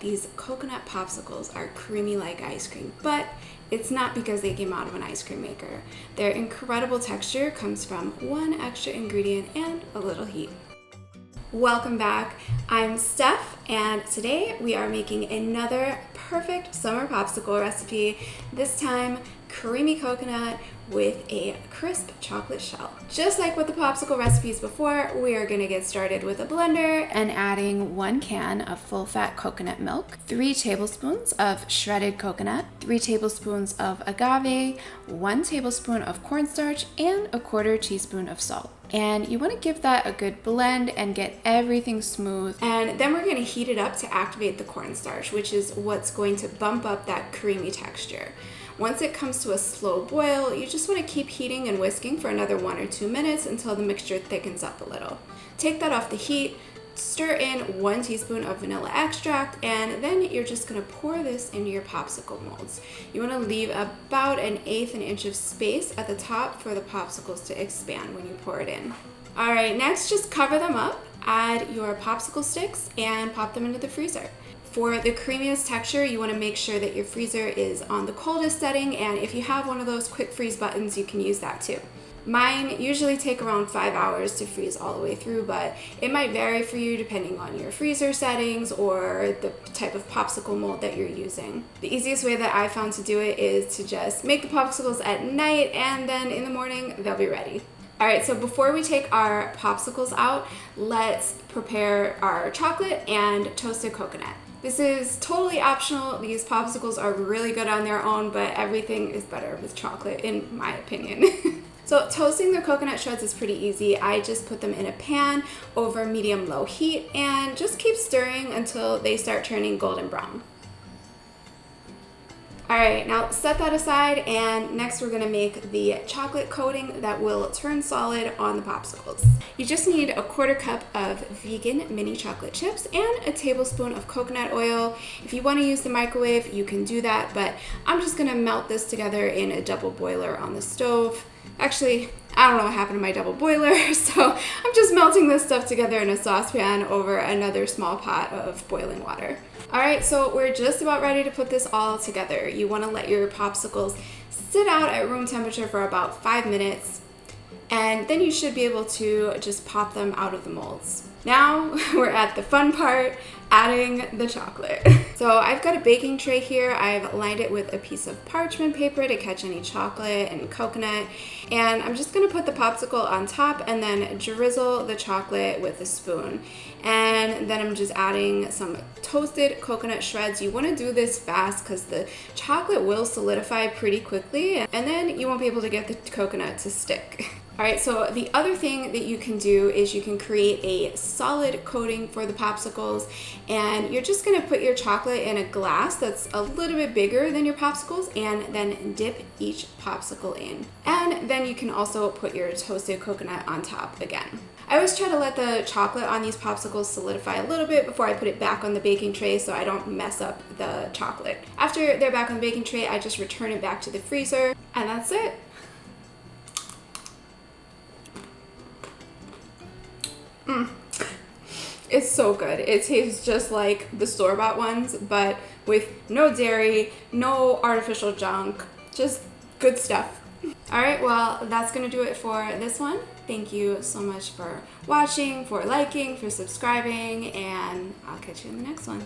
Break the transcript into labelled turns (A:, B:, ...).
A: These coconut popsicles are creamy like ice cream, but it's not because they came out of an ice cream maker. Their incredible texture comes from one extra ingredient and a little heat. Welcome back. I'm Steph, and today we are making another perfect summer popsicle recipe, this time creamy coconut with a crisp chocolate shell. Just like with the popsicle recipes before, we are going to get started with a blender and adding 1 can of full-fat coconut milk, 3 tablespoons of shredded coconut, 3 tablespoons of agave, 1 tablespoon of cornstarch, and a 1/4 teaspoon of salt. And you want to give that a good blend and get everything smooth. And then we're going to heat it up to activate the cornstarch, which is what's going to bump up that creamy texture. Once it comes to a slow boil, you just want to keep heating and whisking for another 1 or 2 minutes until the mixture thickens up a little. Take that off the heat, stir in 1 teaspoon of vanilla extract, and then you're just going to pour this into your popsicle molds. You want to leave about 1/8 inch of space at the top for the popsicles to expand when you pour it in. All right, next just cover them up, add your popsicle sticks, and pop them into the freezer. For the creamiest texture, you want to make sure that your freezer is on the coldest setting, and if you have one of those quick freeze buttons, you can use that too. Mine usually take around 5 hours to freeze all the way through, but it might vary for you depending on your freezer settings or the type of popsicle mold that you're using. The easiest way that I found to do it is to just make the popsicles at night, and then in the morning, they'll be ready. All right, so before we take our popsicles out, let's prepare our chocolate and toasted coconut. This is totally optional. These popsicles are really good on their own, but everything is better with chocolate, in my opinion. So toasting the coconut shreds is pretty easy. I just put them in a pan over medium-low heat and just keep stirring until they start turning golden brown. All right, now set that aside, and next we're gonna make the chocolate coating that will turn solid on the popsicles. You just need a 1/4 cup of vegan mini chocolate chips and a tablespoon of coconut oil. If you wanna use the microwave, you can do that, but I'm just gonna melt this together in a double boiler on the stove. Actually, I don't know what happened to my double boiler, so I'm just melting this stuff together in a saucepan over another small pot of boiling water. All right, so we're just about ready to put this all together. You want to let your popsicles sit out at room temperature for about 5 minutes, and then you should be able to just pop them out of the molds. Now we're at the fun part, adding the chocolate. So I've got a baking tray here. I've lined it with a piece of parchment paper to catch any chocolate and coconut. And I'm just gonna put the popsicle on top and then drizzle the chocolate with a spoon. And then I'm just adding some toasted coconut shreds. You wanna do this fast because the chocolate will solidify pretty quickly, and then you won't be able to get the coconut to stick. All right, so the other thing that you can do is you can create a solid coating for the popsicles, and you're just gonna put your chocolate in a glass that's a little bit bigger than your popsicles and then dip each popsicle in. And then you can also put your toasted coconut on top again. I always try to let the chocolate on these popsicles solidify a little bit before I put it back on the baking tray so I don't mess up the chocolate. After they're back on the baking tray, I just return it back to the freezer, and that's it. It's so good. It tastes just like the store-bought ones, but with no dairy, no artificial junk, just good stuff. All right, well, that's gonna do it for this one. Thank you so much for watching, for liking, for subscribing, and I'll catch you in the next one.